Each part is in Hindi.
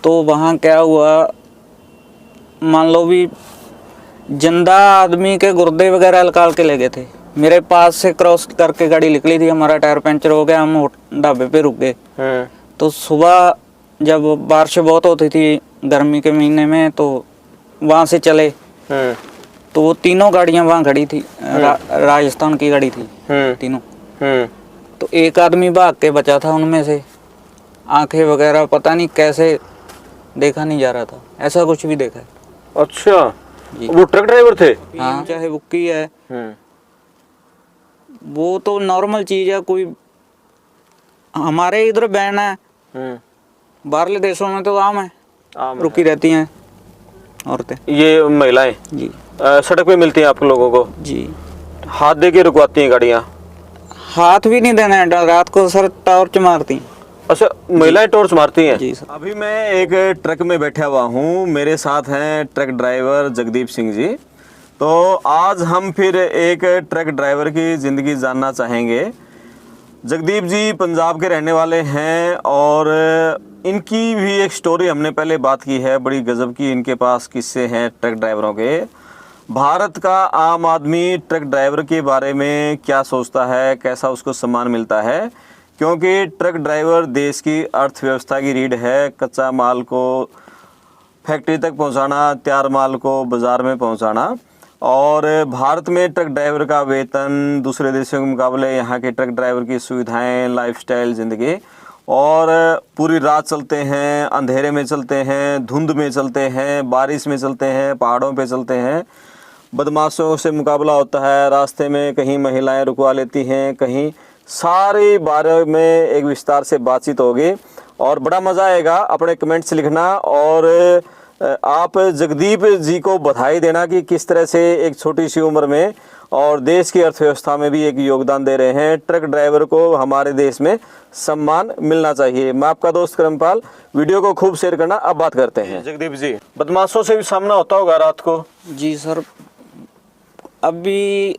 तो वहाँ क्या हुआ, मान लो भी जिंदा आदमी के गुर्दे वगैरह निकाल के ले गए थे। मेरे पास से क्रॉस करके गाड़ी निकली थी, हमारा टायर पंचर हो गया, हम ढाबे पे रुक गए। तो सुबह जब बारिश बहुत होती थी गर्मी के महीने में, तो वहाँ से चले तो वो तीनों गाड़ियाँ वहाँ खड़ी थी। राजस्थान की गाड़ी थी तीनों। तो एक आदमी भाग के बचा था उनमें से, आंखें वगैरह पता नहीं कैसे देखा नहीं जा रहा था, ऐसा कुछ भी देखा है। अच्छा, वो ट्रक ड्राइवर थे? हाँ, चाहे बुक्की है वो तो नॉर्मल चीज है। कोई हमारे इधर बैन है, बाहरले देशों में तो आम है, रुकी रहती हैं औरतें, ये महिलाएं जी सड़क पे मिलती हैं आप लोगों को जी। हाथ दे के रुकवाती हैं गाड़ियाँ? हाथ भी नहीं देना है, रात को सर टॉर्च मारती। अच्छा, महिलाएं टॉर्च मारती हैं? जी सर। अभी मैं एक ट्रक में बैठा हुआ हूँ, मेरे साथ हैं ट्रक ड्राइवर जगदीप सिंह जी। तो आज हम फिर एक ट्रक ड्राइवर की ज़िंदगी जानना चाहेंगे। जगदीप जी पंजाब के रहने वाले हैं और इनकी भी एक स्टोरी हमने पहले बात की है, बड़ी गजब की इनके पास किस्से हैं ट्रक ड्राइवरों के। भारत का आम आदमी ट्रक ड्राइवर के बारे में क्या सोचता है, कैसा उसको सम्मान मिलता है, क्योंकि ट्रक ड्राइवर देश की अर्थव्यवस्था की रीढ़ है। कच्चा माल को फैक्ट्री तक पहुंचाना, तैयार माल को बाज़ार में पहुंचाना। और भारत में ट्रक ड्राइवर का वेतन दूसरे देशों के मुकाबले यहाँ के ट्रक ड्राइवर की सुविधाएं, लाइफस्टाइल, ज़िंदगी, और पूरी रात चलते हैं, अंधेरे में चलते हैं, धुंध में चलते हैं, बारिश में चलते हैं, पहाड़ों पे चलते हैं, बदमाशों से मुकाबला होता है, रास्ते में कहीं महिलाएं रुकवा लेती हैं, कहीं सारे बारे में एक विस्तार से बातचीत होगी और बड़ा मज़ा आएगा। अपने कमेंट्स लिखना और आप जगदीप जी को बधाई देना कि किस तरह से एक छोटी सी उम्र में और देश की अर्थव्यवस्था में भी एक योगदान दे रहे हैं। ट्रक ड्राइवर को हमारे देश में सम्मान मिलना चाहिए। मैं आपका दोस्त करमपाल, वीडियो को खूब शेयर करना। अब बात करते हैं जगदीप जी, बदमाशों से भी सामना होता होगा रात को? जी सर, अभी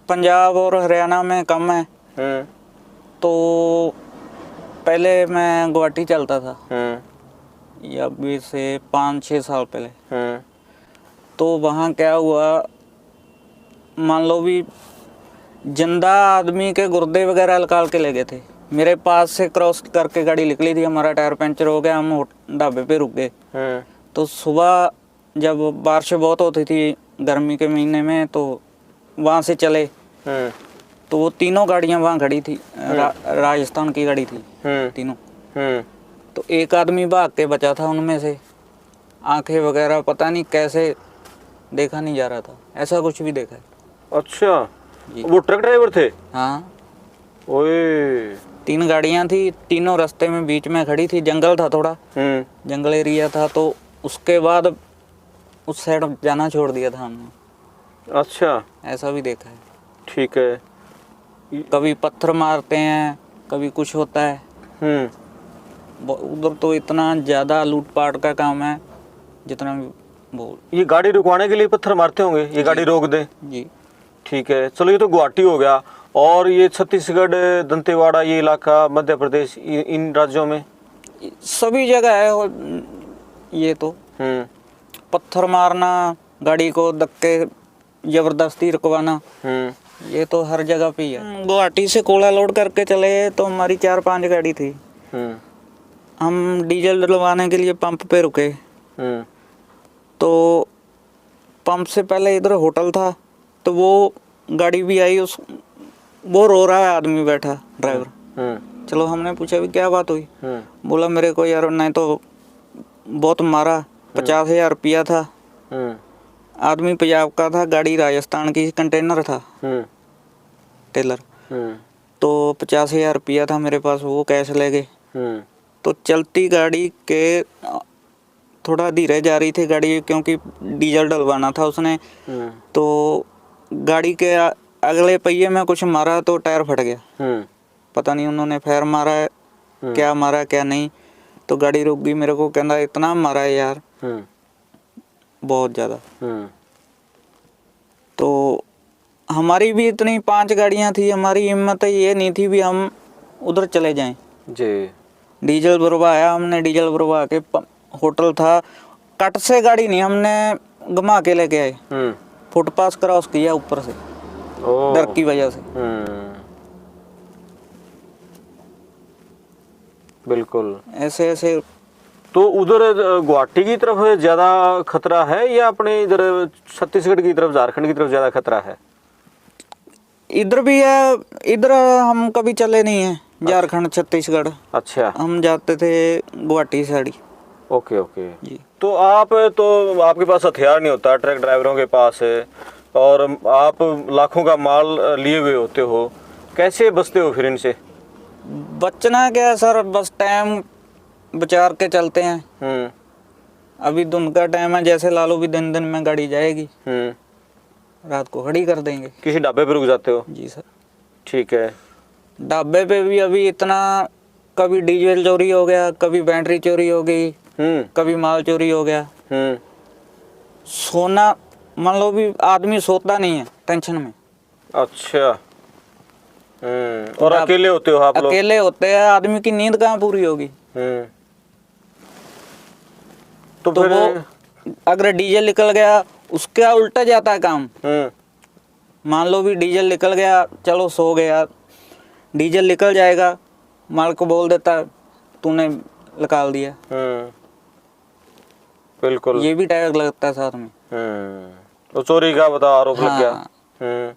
पंजाब और हरियाणा में कम है। तो पहले मैं गुवाहाटी चलता था, या अभी से 5-6 साल पहले। तो वहाँ क्या हुआ, मान लो भी जिंदा आदमी के गुर्दे वगैरह निकाल के ले गए थे। मेरे पास से क्रॉस करके गाड़ी निकली थी, हमारा टायर पंचर हो गया, हम ढाबे पे रुक गए। तो सुबह जब बारिश बहुत होती थी गर्मी के महीने में, तो वहाँ से चले तो वो तीनों गाड़ियाँ वहाँ खड़ी थी। राजस्थान की गाड़ी थी तीनों। तो एक आदमी भाग के बचा था उनमें से, आंखें वगैरह पता नहीं कैसे देखा नहीं जा रहा था, ऐसा कुछ भी देखा है। अच्छा, वो ट्रक ड्राइवर थे? हाँ। ओए, 3 गाड़ियाँ थी, तीनों रास्ते में बीच में खड़ी थी, जंगल था थोड़ा, जंगल एरिया था। तो उसके बाद उस साइड जाना छोड़ दिया था हमने। अच्छा, ऐसा भी देखा है। ठीक है। कभी पत्थर मारते हैं, कभी कुछ होता है। उधर तो इतना ज़्यादा लूटपाट का काम है जितना बोल। ये गाड़ी रुकवाने के लिए पत्थर मारते होंगे, ये गाड़ी रोक दे? जी। ठीक है, चलो ये तो गुवाहाटी हो गया, और ये छत्तीसगढ़, दंतेवाड़ा, ये इलाका, मध्य प्रदेश, इन राज्यों में सभी जगह है ये तो। पत्थर मारना, गाड़ी को धक्के जबरदस्ती रुकवाना, ये तो हर जगह पे ही है। गुवाहाटी से कोला लोड करके चले तो हमारी 4-5 गाड़ी थी। हम डीजल डलवाने के लिए पंप पे रुके। तो पंप से पहले इधर होटल था, तो वो गाड़ी भी आई, वो रो रहा है आदमी बैठा, ड्राइवर। चलो हमने पूछा भी क्या बात हुई। बोला मेरे को यार नहीं तो बहुत मारा, 50,000 रुपया था। आदमी पंजाब का था, गाड़ी राजस्थान की, कंटेनर था, टेलर। तो 50,000 रुपया था मेरे पास, वो कैश ले गए। तो चलती गाड़ी के थोड़ा धीरे जा रही थी गाड़ी, क्योंकि डीजल डलवाना था उसने। तो गाड़ी के अगले पहिए में कुछ मारा तो टायर फट गया। पता नहीं उन्होंने फायर मारा है, क्या मारा क्या नहीं। तो गाड़ी रुक गई। मेरे को कहना इतना मारा है यार, बहुत ज़्यादा। तो हमारी भी इतनी 5 गाड़ियाँ थी, हमारी हिम्मत ये नहीं थी भी हम उधर चले जाएं जी। डीजल भरवाया हमने, डीजल भरवा के होटल था, कट से गाड़ी नहीं, हमने घुमा के लेके आए, फुटपाथ क्रॉस किया ऊपर से डर की वजह से। बिल्कुल। ऐसे ऐसे। तो उधर गुवाहाटी की तरफ ज्यादा खतरा है या अपने इधर छत्तीसगढ़ की तरफ, झारखंड की तरफ ज्यादा खतरा है? इधर भी है, इधर हम कभी चले नहीं है, झारखंड छत्तीसगढ़। अच्छा। हम जाते थे गुवाहाटी साइड ही। ओके ओके जी। तो आपके पास हथियार नहीं होता, ट्रक ड्राइवरों के पास है, और आप लाखों का माल लिए हुए होते हो, कैसे बचते हो फिर इनसे? बचना क्या है सर, बस टाइम विचार के चलते हैं। अभी दिन का टाइम है, जैसे लालो भी दिन दिन में गाड़ी जाएगी, रात को खड़ी कर देंगे। किसी ढाबे पे रुक जाते हो? जी सर। ठीक है। ढाबे पे भी अभी इतना, कभी डीजल चोरी हो गया, कभी बैटरी चोरी हो गई, कभी माल चोरी हो गया। सोना मान लो भी आदमी सोता नहीं है टेंशन में। अच्छा। और अकेले होते हो आप लोग? अकेले होते हैं, आदमी की नींद कहाँ पूरी होगी। तो फिर वो अगर डीजल निकल गया, उसका उल्टा जाता है काम। मान लो भी डीजल निकल गया, चलो सो गया, डीजल निकल जाएगा, माल को बोल देता तूने निकाल दिया। बिल्कुल। ये भी टैग लगता है साथ में। तो चोरी का बता आरोप लग गया।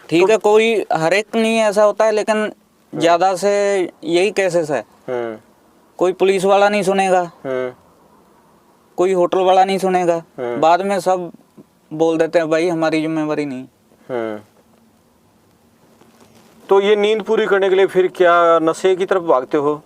ठीक है, कोई हर एक नहीं ऐसा होता है, लेकिन ज्यादा से यही केसेस है। कोई पुलिस वाला नहीं सुनेगा, कोई होटल वाला नहीं सुनेगा, बाद में सब बोल देते हैं भाई हमारी जिम्मेवारी नहीं। तो ये नींद पूरी करने के लिए फिर क्या नशे की तरफ भागते हो?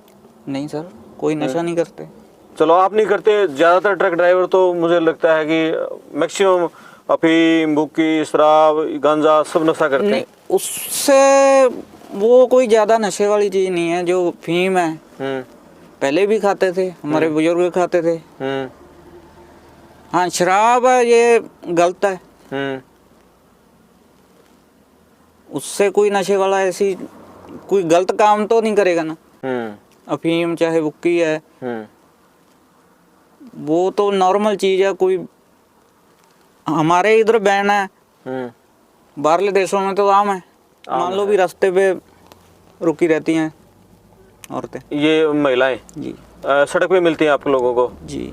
नहीं सर, कोई नशा नहीं करते। चलो आप नहीं करते, ज्यादातर ट्रक ड्राइवर तो मुझे लगता है कि मैक्सिमम अफीम, बुक्की, शराब, गांजा सब नशा करते हैं। उससे वो कोई ज्यादा नशे वाली चीज नहीं है। जो फीम है पहले भी खाते थे, हमारे बुजुर्ग खाते थे। हाँ, शराब है ये गलत है। उससे कोई नशे वाला ऐसी कोई गलत काम तो नहीं करेगा ना। अफीम चाहे बुक्की है, वो तो नॉर्मल चीज है। कोई हमारे इधर बैन है, बाहरले देशों में तो आम है। मान लो भी रास्ते पे रुकी रहती हैं औरतें, ये महिलाएं जी, सड़क पे मिलती हैं आप लोगों को जी,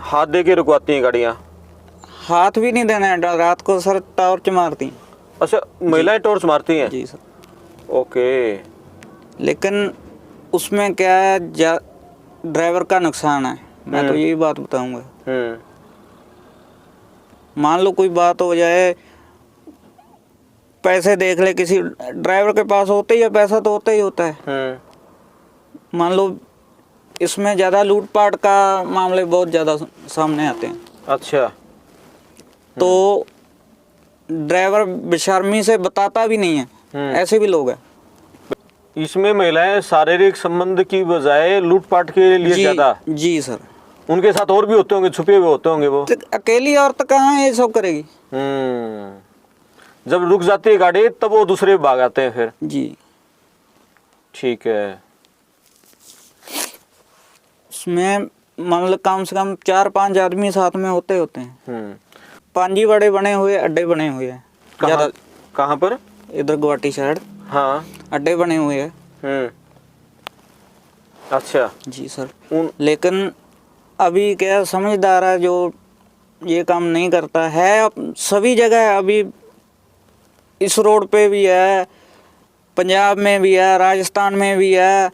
हाथ दे के रुकवाती हैं गाड़ियाँ? हाथ भी नहीं देना है, रात को सर टॉर्च मारती हैं। अच्छा, महिलाएं टॉर्च मारती हैं? जी सर। ओके। लेकिन उसमें क्या है, ड्राइवर का नुकसान है। मैं तो यही बात बताऊंगा। मान लो कोई बात हो जाए, पैसे देख ले, किसी ड्राइवर के पास होते ही है, पैसा तो होता ही होता है। मान लो इसमें ज्यादा लूटपाट का मामले बहुत ज्यादा सामने आते हैं। अच्छा। तो ड्राइवर बेशर्मी से बताता भी नहीं है, ऐसे भी लोग हैं। इसमें महिलाएं शारीरिक संबंध की बजाय लूटपाट के लिए ज्यादा? जी सर। उनके साथ और भी होते होंगे, छुपे हुए होते होंगे वो? तो अकेली औरत कहाँ ये सब करेगी? जब रुक जाती है गाड़ी तब वो दूसरे भाग आते हैं फिर? जी। ठीक है। उसमें मतलब कम से कम 4-5 आदमी साथ में होते हैं। 5 बड़े बने हुए अड्डे बने हुए हैं। कहाँ पर? इधर गुवाहाटी साइड। हाँ, अड्डे बने हुए हैं। अच्छा जी सर। लेकिन अभी क्या समझदार है जो ये काम नहीं करता है, अब सभी जगह है। अभी इस रोड पे भी है, पंजाब में भी है, राजस्थान में भी है,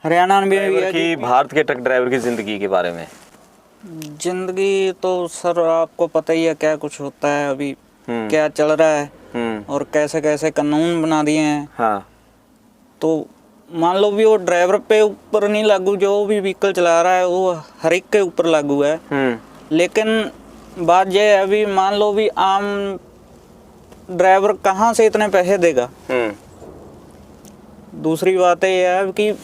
हरियाणा में भी है। कि भारत के ट्रक ड्राइवर की जिंदगी के बारे में? जिंदगी तो सर आपको पता ही है क्या कुछ होता है अभी, क्या चल रहा है और कैसे कैसे कानून बना दिए हैं। हाँ। तो मान लो भी वो ड्राइवर पे ऊपर नहीं लागू, जो भी व्हीकल चला रहा है वो हर एक के ऊपर लागू है। लेकिन बात ये है, अभी मान लो भी आम ड्राइवर कहाँ से इतने पैसे देगा। दूसरी बात ये है कि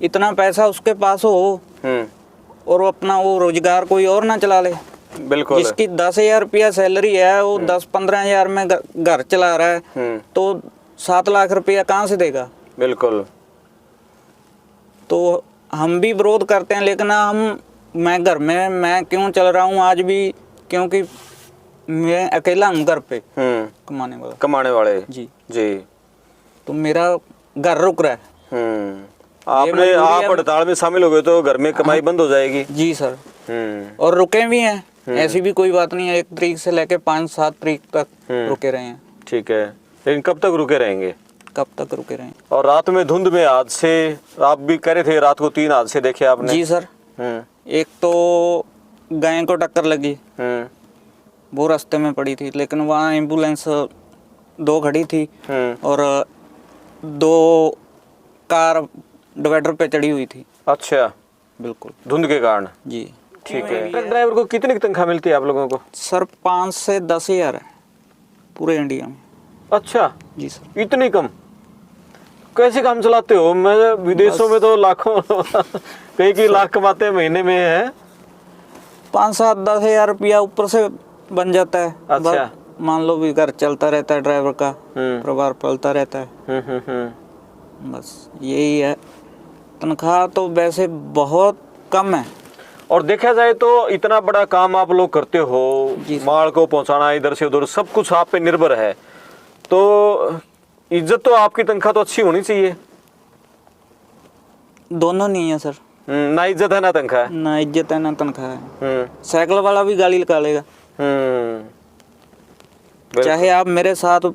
इतना पैसा उसके पास हो और वो अपना वो रोजगार कोई और ना चला ले। बिल्कुल। जिसकी 10,000 रुपया सैलरी है, वो 10-15 हजार में घर चला रहा है, तो 7 लाख रुपया कहाँ से देगा? बिल्कुल। तो हम भी विरोध करते हैं, लेकिन मैं घर में मैं क्यों चल रहा हूँ आज भी, क्योंकि मैं अकेला हूँ घर पे कमाने वाले जी जी। तो मेरा घर रुक रहा है। आपने आप हड़ताल में शामिल हो गए तो घर में कमाई बंद हो जाएगी। जी सर। और रुके भी हैं, ऐसी भी कोई बात नहीं है, 1 तारीख से लेके 5-7 तारीख तक रुके रहे हैं। ठीक है, लेकिन कब तक रुके रहेंगे? कब तक रुके रहें? और रात में धुंध में हादसे आप भी कह रहे थे, रात को 3 हादसे देखे आपने? जी सर। एक तो गाय को टक्कर लगी, वो रास्ते में पड़ी थी, लेकिन वहाँ एम्बुलेंस 2 खड़ी थी और 2 कार डिवाइडर पे चढ़ी हुई थी। अच्छा, बिल्कुल धुंध के कारण। जी ठीक है। ट्रक ड्राइवर को कितनी तनख्वाह मिलती है आप लोगों को? सर 5 से 10 हज़ार है पूरे इंडिया में। अच्छा जी सर। इतनी कम? कैसे काम चलाते हो? मैं विदेशों में तो लाखों कई की लाख कमाते हैं महीने में है। 5-7-10 हज़ार रुपया ऊपर से बन जाता है। अच्छा, मान लो भी घर चलता रहता है, ड्राइवर का परिवार पलता रहता है। बस यही है, तनख्वाह तो वैसे बहुत कम है। और देखा जाए तो इतना बड़ा काम आप लोग करते हो, माल को पहुंचाना इधर से उधर, सब कुछ आप पे निर्भर है, तो इज्जत तो आपकी तनख्वाह तो अच्छी होनी चाहिए। दोनों नहीं है सर। ना इज्जत है ना तनख्वाह। ना इज्जत है ना तनख्वाह है। साइकिल वाला भी गाली निकालेगा। चाहे आप मेरे साथ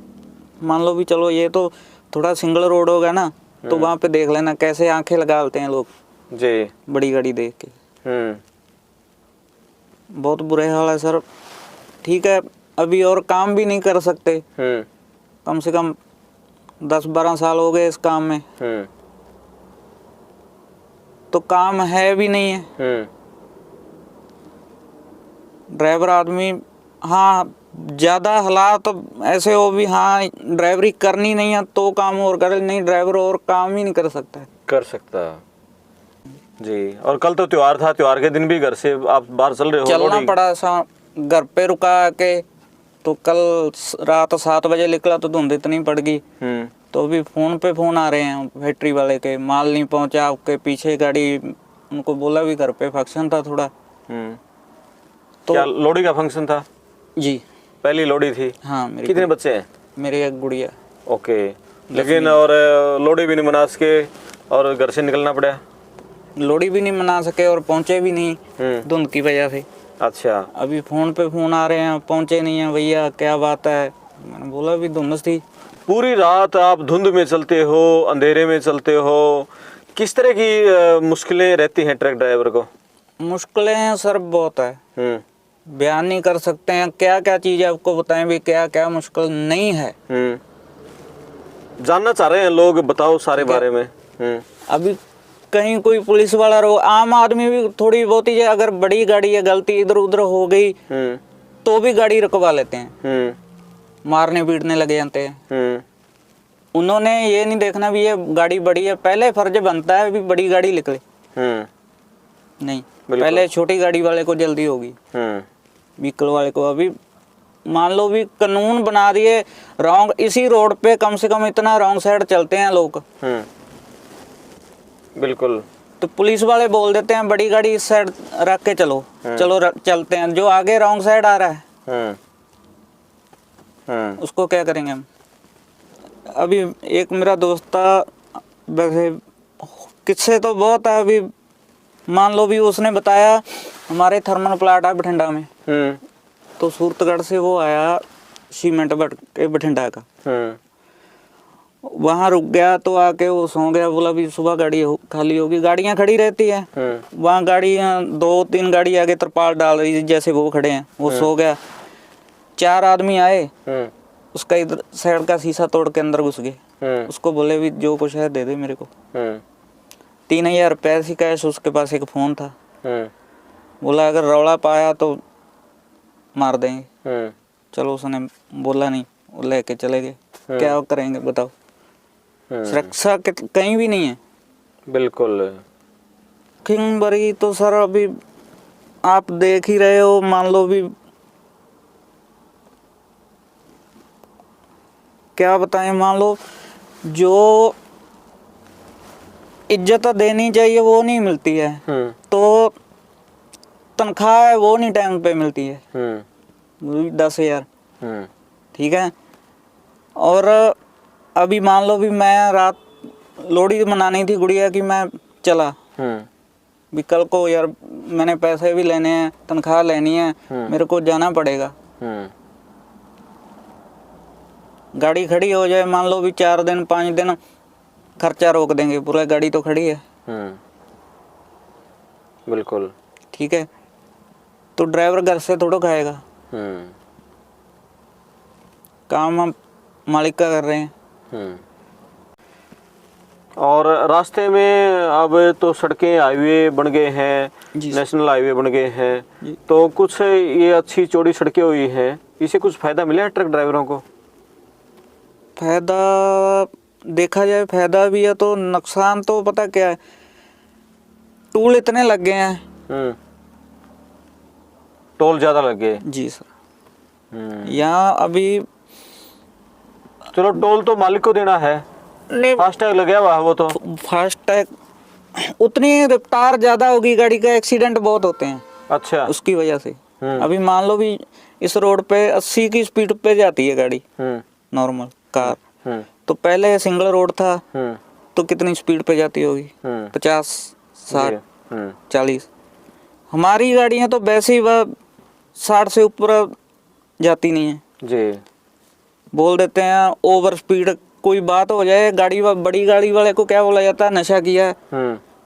मान लो भी, चलो ये तो थोड़ा सिंगल रोड होगा ना, तो वहाँ पे देख लेना कैसे आंखें लगा लेते हैं लोग जी, बड़ी गाड़ी देख के। बहुत बुरे हाल है सर। ठीक है, अभी और काम भी नहीं कर सकते, कम से कम 10-12 साल हो गए इस काम में, तो काम है भी नहीं है। ड्राइवर आदमी, हाँ ज़्यादा हालात तो ऐसे हो भी, हाँ ड्राइवरी करनी नहीं है तो काम और करे, नहीं ड्राइवर और काम ही नहीं कर सकता जी। और कल तो त्योहार था, त्योहार के दिन भी घर से आप बाहर चल रहे हो? चलना पड़ा, घर पे रुका के। तो कल रात 7 बजे निकला तो धुंध इतनी पड़ गई, तो अभी फोन पे फोन आ रहे हैं फैक्ट्री वाले के, माल नहीं पहुंचा, आपके पीछे गाड़ी, उनको बोला भी घर पे फंक्शन था थोड़ा। तो क्या लोहड़ी का फंक्शन था? जी, पहली लोहड़ी थी। हाँ। कितने बच्चे हैं? मेरी एक गुड़िया। ओके, लेकिन और लोहड़ी भी नहीं मना सके और घर से निकलना पड़ा? लोहड़ी भी नहीं मना सके और पहुंचे भी नहीं धुंध की वजह से। अच्छा, अभी फोन पे फोन आ रहे हैं, पहुंचे नहीं है भैया, क्या बात है? मैंने बोला भी धुंध थी। पूरी रात आप धुंध में चलते हो, अंधेरे में चलते हो, किस तरह की मुश्किलें रहती हैं ट्रक ड्राइवर को? मुश्किलें हैं सर बहुत है, बयान नहीं कर सकते हैं। क्या क्या चीज़ आपको बताएं भी, क्या क्या मुश्किल नहीं है। जानना चाह रहे हैं लोग, बताओ सारे बारे में। अभी कहीं कोई पुलिस वाला रहो, आम आदमी भी थोड़ी बहुत ही, अगर बड़ी गाड़ी है, गलती इधर उधर हो गई तो भी गाड़ी रुकवा लेते हैं, मारने पीटने लगे जाते हैं। उन्होंने ये नहीं देखना भी ये गाड़ी बड़ी है, पहले फर्ज बनता है भी बड़ी गाड़ी निकले, नहीं पहले छोटी गाड़ी वाले को जल्दी होगी, व्हीकल वाले को। अभी मान लो भी कानून बना दिए रॉन्ग, इसी रोड पे कम से कम इतना रॉन्ग साइड चलते हैं लोग। बिल्कुल, तो पुलिस वाले बोल देते हैं बड़ी गाड़ी इस साइड रख के चलो, चलते हैं, जो आगे रॉन्ग साइड आ रहा है उसको क्या करेंगे हम? अभी एक मेरा दोस्त था, वैसे किस्से तो बहुत है। अभी मान लो भी उसने बताया, हमारे थर्मल प्लांट है बठिंडा में, तो सूरतगढ़ से वो आया सीमेंट बठिंडा का, वहाँ रुक गया, तो आके वो सो गया। बोला भी सुबह गाड़ी खाली होगी, गाड़ियाँ खड़ी रहती है वहाँ, गाड़ियाँ 2-3 गाड़ी आगे तरपाल डाल रही, जैसे वो खड़े हैं, वो सो गया। 4 आदमी आए, उसका इधर साइड का शीशा तोड़ के अंदर घुस गए। उसको बोले भी जो कुछ है दे दे मेरे को। 3000 रुपये ऐसी कैश, उसके पास एक फ़ोन था। बोला अगर रौला पाया तो मार देंगे। चलो, उसने बोला नहीं, वो लेके चले गए। क्या करेंगे बताओ, सुरक्षा कहीं भी नहीं है। बिल्कुल। किंगबरी तो सर अभी आप देख ही रहे हो, मान लो भी क्या बताएं, मान लो जो इज्जत देनी चाहिए वो नहीं मिलती है, तो तनख्वाह है वो नहीं टाइम पे मिलती है, 10,000, ठीक है। और अभी मान लो भी मैं रात लोहड़ी मनानी थी गुड़िया की, मैं चला भी कल को यार मैंने पैसे भी लेने हैं, तनख्वाह लेनी है, मेरे को जाना पड़ेगा। गाड़ी खड़ी हो जाए मान लो भी 4 दिन 5 दिन, खर्चा रोक देंगे पूरा, गाड़ी तो खड़ी है। बिल्कुल ठीक है, तो ड्राइवर घर से थोड़ा खाएगा, काम हम मालिक का कर रहे हैं। और रास्ते में अब तो सड़कें हाईवे बन गए हैं, नेशनल हाईवे बन गए हैं, तो कुछ ये अच्छी चौड़ी सड़कें हुई हैं, इससे कुछ फायदा मिला है ट्रक ड्राइवरों को? फायदा देखा जाए फायदा भी है तो नुकसान तो पता क्या है, टूल इतने लग गए हैं। टोल ज्यादा लग गए? जी सर। यहाँ अभी चलो टोल तो मालिक को देना है, नहीं, फास्टैग लगा हुआ है वो तो। फास्टैग उतनी रफ्तार ज्यादा होगी, गाड़ी का एक्सीडेंट बहुत होते हैं। अच्छा, उसकी वजह से अभी मान लो भी इस रोड पे 80 की स्पीड पे जाती है गाड़ी, नॉर्मल कार। तो पहले सिंगल रोड था तो कितनी स्पीड पे जाती होगी? 50, 60, 40। हमारी गाड़ियां तो वैसे ही वह 60 से ऊपर जाती नहीं है जी। बोल देते हैं ओवर स्पीड, कोई बात हो जाए गाड़ी बड़ी गाड़ी वाले को क्या बोला जाता है, नशा किया है।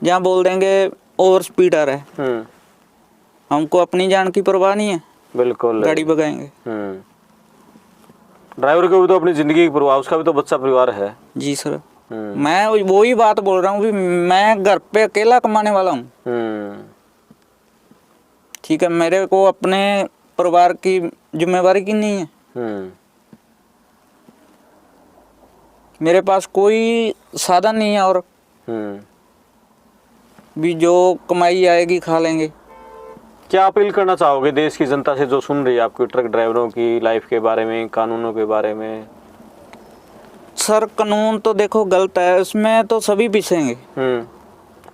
जहाँ बोल देंगे ओवर स्पीड आ रहा है, हमको अपनी जान की परवाह नहीं है, बिल्कुल गाड़ी भगाएंगे। ड्राइवर को भी तो अपनी जिंदगी की परवाह, उसका भी तो बच्चा परिवार है। जी सर, मैं वही बात बोल रहा हूँ भी मैं घर पे अकेला कमाने वाला हूँ। ठीक है, मेरे को अपने परिवार की जिम्मेवारी की नहीं है। मेरे पास कोई साधन नहीं है और भी जो कमाई आएगी खा लेंगे। क्या अपील करना चाहोगे देश की जनता से जो सुन रही है आपकी ट्रक ड्राइवरों की लाइफ के बारे में, कानूनों के बारे में? सर कानून तो देखो गलत है, उसमें तो सभी पिसेंगे।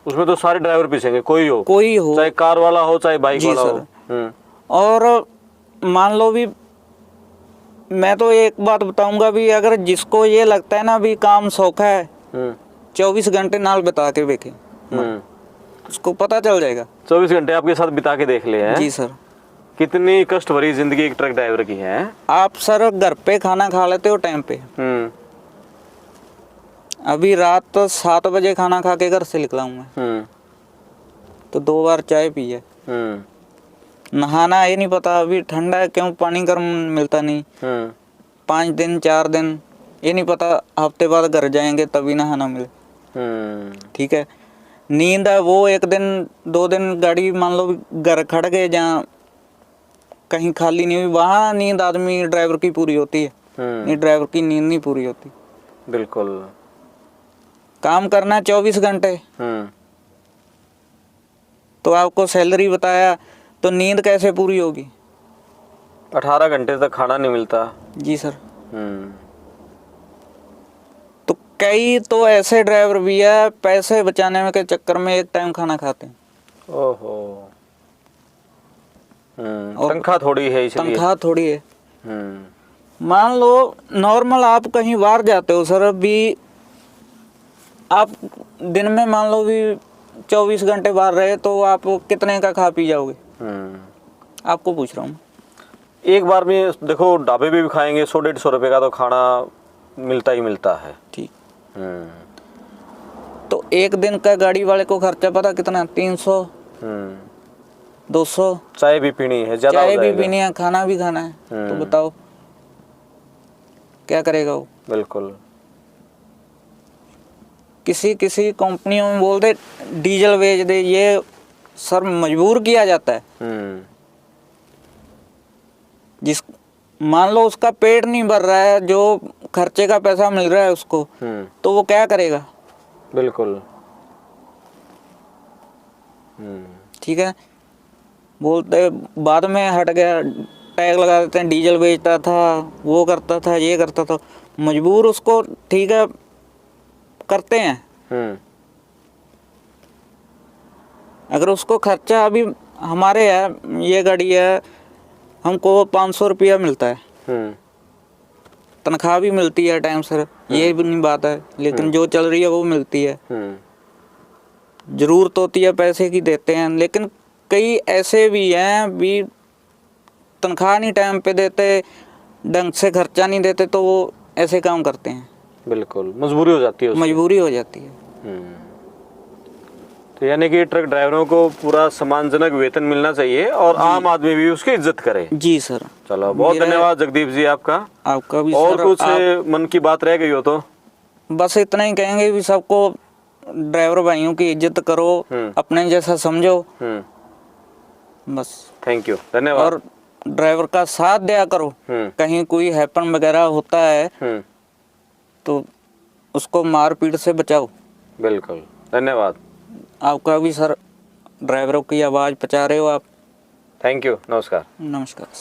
उसमें तो सारे ड्राइवर पिसेंगे, कोई हो चाहे कार वाला हो चाहे बाइक वाला हो। और मान लो भी मैं तो एक बात बताऊंगा भी, अगर जिसको ये लगता है ना भी काम सौखा है, 24 घंटे नाल बिता के देखे, उसको पता चल जाएगा। 24 घंटे आपके साथ बिता के देख ले हैं? जी सर। कितनी कष्ट भरी जिंदगी एक ट्रक ड्राइवर की है। आप सर घर पे खाना खा लेते हो टाइम पे, अभी रात 7 बजे खाना खा के घर से निकला हूँ मैं, तो 2 बार चाय पी है। नहाना ये नहीं पता, अभी ठंडा है क्यों पानी गर्म मिलता नहीं। 5 दिन 4 दिन ये नहीं पता, हफ्ते बाद घर जाएंगे तभी नहाना मिले। ठीक है, नींद है वो 1 दिन 2 दिन गाड़ी मान लो घर खड़ गए जहाँ कहीं खाली नहीं हुई, वहाँ नींद आदमी ड्राइवर की पूरी होती है। नहीं, ड्राइवर की नींद नहीं पूरी होती। बिल्कुल, काम करना 24 घंटे, तो आपको सैलरी बताया तो नींद कैसे पूरी होगी? 18 घंटे तक खाना नहीं मिलता। जी सर। तो कई तो ऐसे ड्राइवर भी है पैसे बचाने में के चक्कर में 1 टाइम खाना खाते हैं। ओहो। तनख्वाह थोड़ी है इसलिए। तनख्वाह थोड़ी है। मान लो नॉर्मल आप कहीं बाहर जाते हो सर, अभी आप दिन में मान लो भी 24 घंटे बाहर रहे तो आप कितने का खा पी जाओगे? आपको पूछ रहा हूँ। एक बार में देखो ढाबे भी खाएंगे 100-150 रुपए का तो खाना मिलता ही मिलता है। ठीक। तो 1 दिन का गाड़ी वाले को खर्चा पता कितना? 300, 200। चाय भी पीनी है, ज्यादा चाय भी पीनी है, खाना भी खाना है, तो बताओ क्या करेगा वो? बिल्कुल। किसी कंपनियों में बोल दे डीजल बेच दे, ये सर मजबूर किया जाता है। जिस मान लो उसका पेट नहीं भर रहा है, जो खर्चे का पैसा मिल रहा है उसको, तो वो क्या करेगा? बिल्कुल। ठीक है, बोलते बाद में हट गया, टैग लगा देते हैं डीजल बेचता था, वो करता था, ये करता था, मजबूर उसको ठीक है करते हैं। अगर उसको खर्चा अभी हमारे है, ये गाड़ी है, हमको 500 रुपया मिलता है, तनख्वाह भी मिलती है टाइम से, ये भी नहीं बात है, लेकिन जो चल रही है वो मिलती है। जरूरत होती है पैसे की देते हैं, लेकिन कई ऐसे भी हैं भी तनख्वाह नहीं टाइम पे देते, ढंग से खर्चा नहीं देते, तो वो ऐसे काम करते हैं। बिल्कुल मजबूरी हो जाती है उसकी। मजबूरी हो जाती है। तो यानी कि ट्रक ड्राइवरों को पूरा सम्मानजनक वेतन मिलना चाहिए और आम आदमी भी उसकी इज्जत करे। जी सर। चलो बहुत धन्यवाद जगदीप जी आपका। आपका भी और सर। कुछ मन की बात रह गई हो तो? बस इतना ही कहेंगे भी सबको ड्राइवर भाइयों की इज्जत करो, अपने जैसा समझो, बस। थैंक यू, धन्यवाद। और ड्राइवर का साथ दिया करो, कहीं कोई हैपन वगैरह होता है तो उसको मारपीट से बचाओ। बिल्कुल, धन्यवाद। आपका भी सर, ड्राइवरों की आवाज़ पहुंचा रहे हो आप। थैंक यू, नमस्कार। नमस्कार सर।